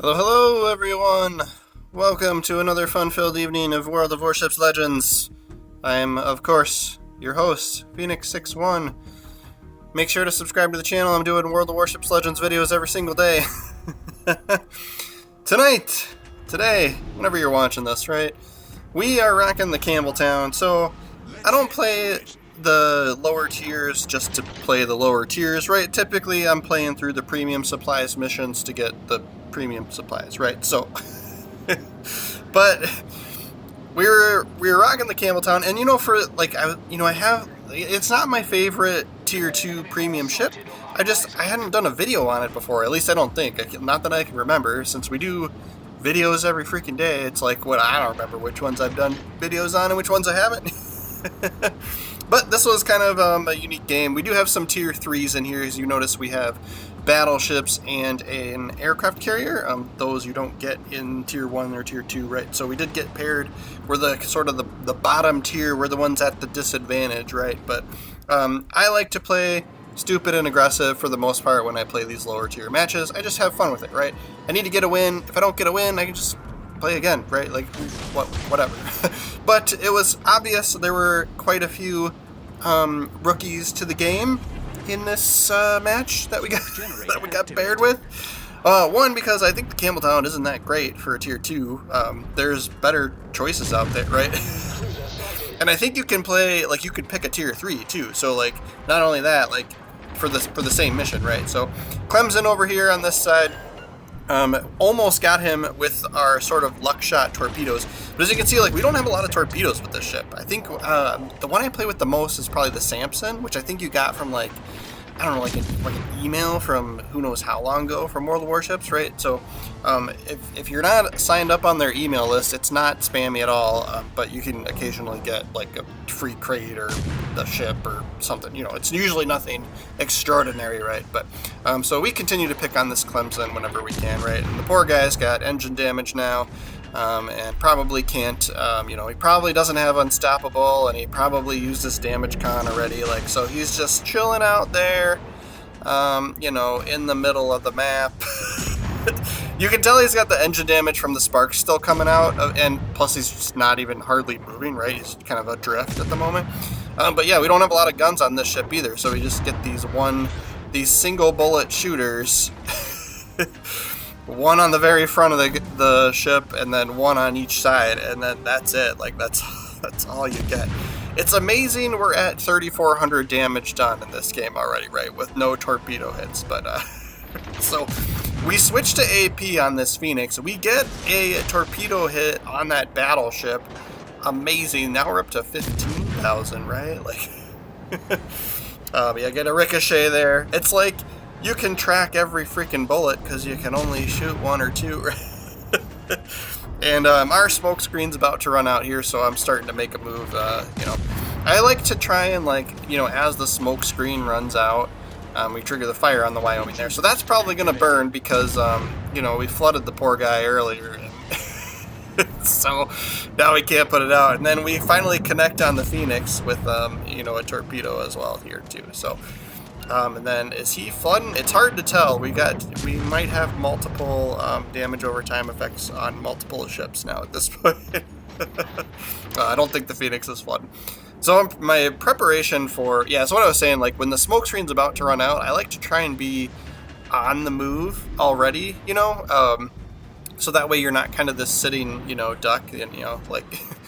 Hello, hello, everyone! Welcome to another fun-filled evening of World of Warships Legends. I'm, of course, your host, Phoenix61. Make sure to subscribe to the channel. I'm doing World of Warships Legends videos every single day. Today, whenever you're watching this, right, we are rocking the Campbeltown, so I don't play the lower tiers just to play the lower tiers, right? Typically, I'm playing through the premium supplies missions to get the premium supplies, right? So, but we're rocking the Campbeltown, and for like I have, it's not my favorite tier 2 premium ship. I hadn't done a video on it before. At least I don't think. Not that I can remember. Since we do videos every freaking day, it's like I don't remember which ones I've done videos on and which ones I haven't. But this was kind of a unique game. We do have some tier 3s in here. As you notice, we have battleships and an aircraft carrier. Those you don't get in tier 1 or tier 2, right? So we did get paired. We're the sort of the bottom tier. We're the ones at the disadvantage, right? But I like to play stupid and aggressive for the most part when I play these lower tier matches. I just have fun with it, right? I need to get a win. If I don't get a win, I can just play again, right? Like, whatever. But it was obvious there were quite a few rookies to the game in this match that we got paired with. One, because I think the Campbeltown isn't that great for a tier 2. There's better choices out there, right? And I think you can play, you could pick a tier 3 too. So not only that, for the same mission, right? So Clemson over here on this side. Almost got him with our sort of luck shot torpedoes. But as you can see, we don't have a lot of torpedoes with this ship. I think the one I play with the most is probably the Samson, which I think you got from I don't know, an email from who knows how long ago from World of Warships, right? So if you're not signed up on their email list, it's not spammy at all, but you can occasionally get a free crate or the ship or something. It's usually nothing extraordinary, right? But so we continue to pick on this Clemson whenever we can, right? And the poor guy's got engine damage now. And probably can't, he probably doesn't have Unstoppable, and he probably used his damage con already, so he's just chilling out there, in the middle of the map. You can tell he's got the engine damage from the sparks still coming out, and plus he's just not even hardly moving, right? He's kind of adrift at the moment. But yeah, we don't have a lot of guns on this ship either, so we just get these single bullet shooters. One on the very front of the ship, and then one on each side, and then that's it. That's all you get. It's amazing we're at 3,400 damage done in this game already, right? With no torpedo hits, but so we switch to AP on this Phoenix. We get a torpedo hit on that battleship. Amazing. Now we're up to 15,000, right? Yeah, get a ricochet there. It's you can track every freaking bullet because you can only shoot one or two, right? And our smoke screen's about to run out here, so I'm starting to make a move. I like to try and as the smoke screen runs out, we trigger the fire on the Wyoming there. So that's probably going to burn because we flooded the poor guy earlier. So now we can't put it out. And then we finally connect on the Phoenix with a torpedo as well here too. So. And then is he flooding? It's hard to tell. We might have multiple damage over time effects on multiple ships now at this point. I don't think the Phoenix is flooding. So my preparation for so what I was saying, when the smoke screen's about to run out, I like to try and be on the move already, so that way you're not kind of this sitting, duck and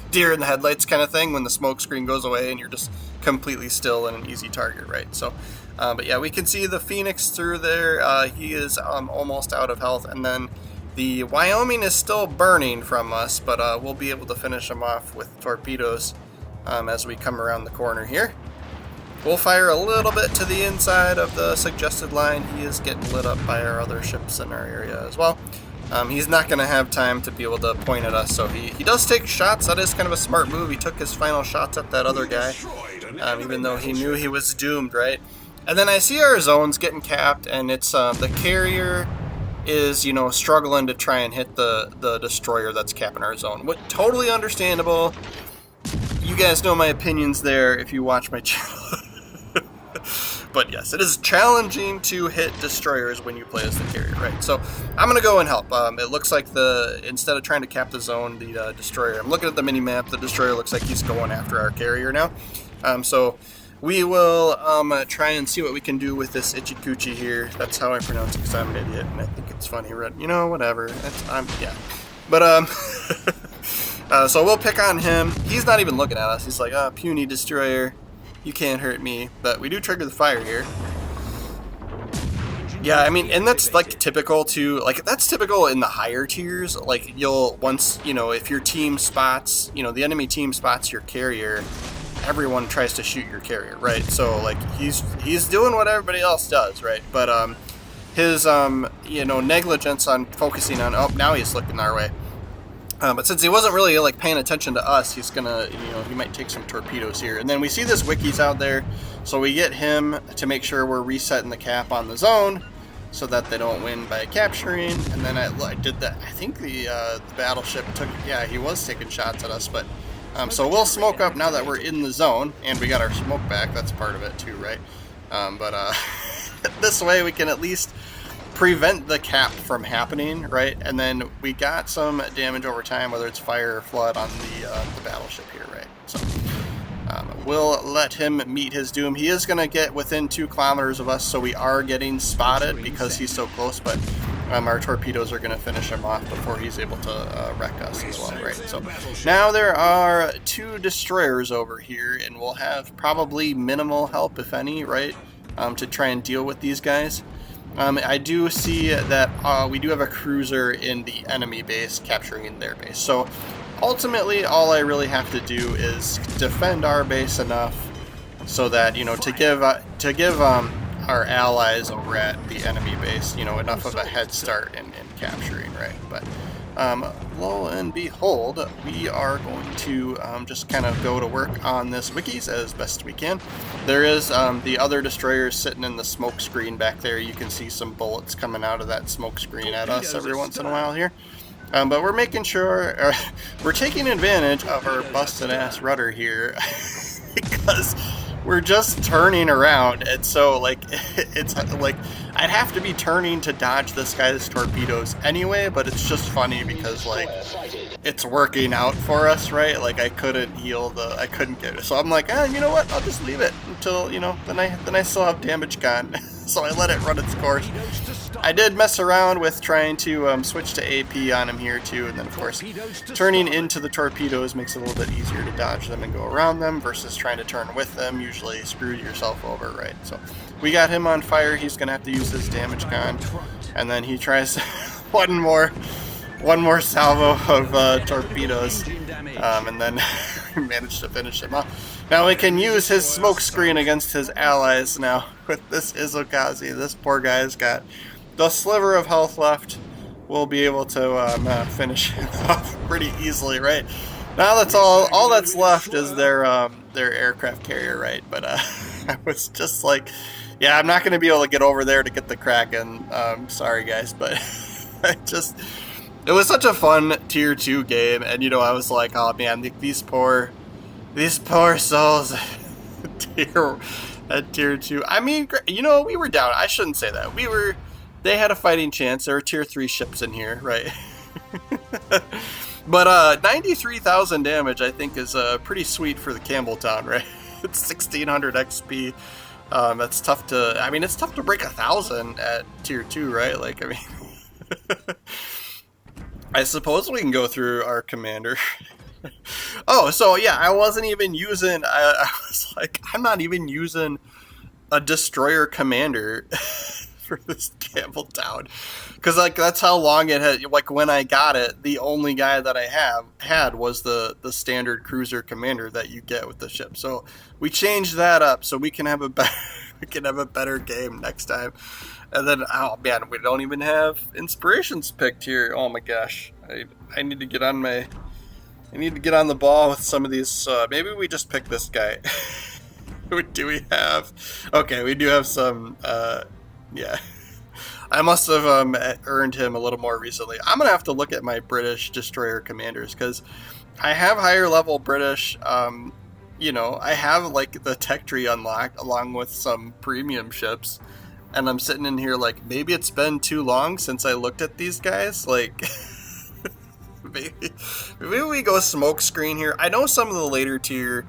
deer in the headlights kind of thing when the smoke screen goes away and you're just completely still and an easy target, right? So. But yeah, we can see the Phoenix through there. He is almost out of health. And then the Wyoming is still burning from us, but we'll be able to finish him off with torpedoes as we come around the corner here. We'll fire a little bit to the inside of the suggested line. He is getting lit up by our other ships in our area as well. He's not going to have time to be able to point at us, so he does take shots. That is kind of a smart move. He took his final shots at that other guy, even though he knew he was doomed, right? And then I see our zones getting capped, and it's the carrier is, struggling to try and hit the destroyer that's capping our zone. What totally understandable. You guys know my opinions there if you watch my channel. But yes, it is challenging to hit destroyers when you play as the carrier, right? So I'm gonna go and help. It looks like instead of trying to cap the zone, the destroyer. I'm looking at the mini map. The destroyer looks like he's going after our carrier now. So we will try and see what we can do with this Itchy Coochie here. That's how I pronounce it because I'm an idiot and I think it's funny. Right? You know, whatever. Yeah. But so we'll pick on him. He's not even looking at us. He's like, puny destroyer. You can't hurt me. But we do trigger the fire here. Yeah, I mean, and that's like typical to, like, that's typical in the higher tiers. Like, once, if your team spots, the enemy team spots your carrier, everyone tries to shoot your carrier, right? So, like, he's doing what everybody else does, right? But his, negligence on focusing on, oh, now he's looking our way. But since he wasn't really like paying attention to us, he's gonna, he might take some torpedoes here. And then we see this Wiki's out there, so we get him to make sure we're resetting the cap on the zone, so that they don't win by capturing. And then I did that. I think the battleship took, yeah, he was taking shots at us. But so we'll smoke up now that we're in the zone, and we got our smoke back. That's part of it too, right? But this way we can at least prevent the cap from happening, right? And then we got some damage over time, whether it's fire or flood on the battleship here, right? So we'll let him meet his doom. He is going to get within 2 kilometers of us, so we are getting spotted because he's so close, but our torpedoes are going to finish him off before he's able to wreck us as well, right? So now there are 2 destroyers over here, and we'll have probably minimal help, if any, right, to try and deal with these guys. I do see that we do have a cruiser in the enemy base capturing their base. So ultimately, all I really have to do is defend our base enough so that, to give our allies over at the enemy base, enough of a head start in capturing, right? But lo and behold, we are going to just kind of go to work on this wikis as best we can. There is the other destroyers sitting in the smoke screen back there. You can see some bullets coming out of that smoke screen at us every once in a while here. But we're making sure, we're taking advantage of our busted ass rudder here because we're just turning around, and so like it's like I'd have to be turning to dodge this guy's torpedoes anyway, but it's just funny because like it's working out for us, right? Like I couldn't get it, so I'm like, you know what? I'll just leave it until then I still have damage gone. So I let it run its course. I did mess around with trying to switch to AP on him here too, and then of course turning into the torpedoes makes it a little bit easier to dodge them and go around them versus trying to turn with them. Usually screw yourself over, right? So we got him on fire. He's gonna have to use his damage gun, and then he tries one more salvo of torpedoes, and then we managed to finish him off. Now we can use his smoke screen against his allies now with this Izokazi. This poor guy's got the sliver of health left. We'll be able to finish him off pretty easily, right? Now that's all that's left is their aircraft carrier, right? But I was just like, yeah, I'm not going to be able to get over there to get the Kraken. Sorry guys, but it was such a fun tier 2 game, and I was like, oh man, these poor souls at tier 2. I mean, we were down. I shouldn't say that. They had a fighting chance. There were tier 3 ships in here, right? But 93,000 damage, I think, is pretty sweet for the Campbeltown, right? It's 1600 XP. That's tough to. I mean, it's tough to break 1,000 at tier 2, right? Like, I mean, I suppose we can go through our commander. Oh, so yeah, I wasn't even using. I was like, I'm not even using a destroyer commander for this Campbeltown, because like that's how long it had. Like when I got it, the only guy that I had was the standard cruiser commander that you get with the ship. So we changed that up so we can have a better game next time. And then, oh man, we don't even have inspirations picked here. Oh my gosh, I need to get on the ball with some of these. Maybe we just pick this guy. Do we have? Okay, we do have some. Yeah, I must have earned him a little more recently. I'm gonna have to look at my British destroyer commanders because I have higher level British. you know, I have like the tech tree unlocked along with some premium ships, and I'm sitting in here like, maybe it's been too long since I looked at these guys. Like, maybe we go smoke screen here. I know some of the later tier,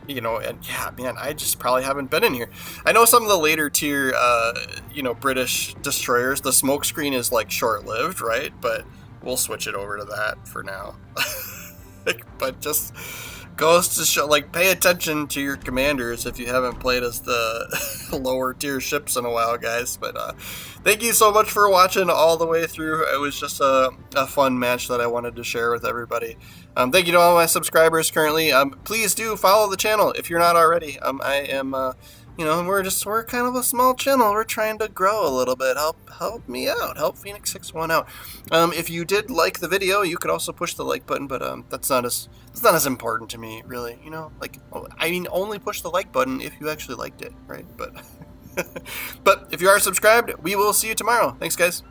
you know, and yeah, man, I just probably haven't been in here. I know some of the later tier, you know, British destroyers, the smoke screen is like short-lived, right? But we'll switch it over to that for now. But just goes to show, like, pay attention to your commanders if you haven't played as the lower tier ships in a while, guys. But thank you so much for watching all the way through. It was just a fun match that I wanted to share with everybody. Thank you to all my subscribers currently. Please do follow the channel if you're not already. I am, you know, we're kind of a small channel. We're trying to grow a little bit. Help me out. Help Phoenix61 out. If you did like the video, you could also push the like button, but that's not as important to me, really. You know, like, I mean, only push the like button if you actually liked it, right? But but if you are subscribed, we will see you tomorrow. Thanks, guys.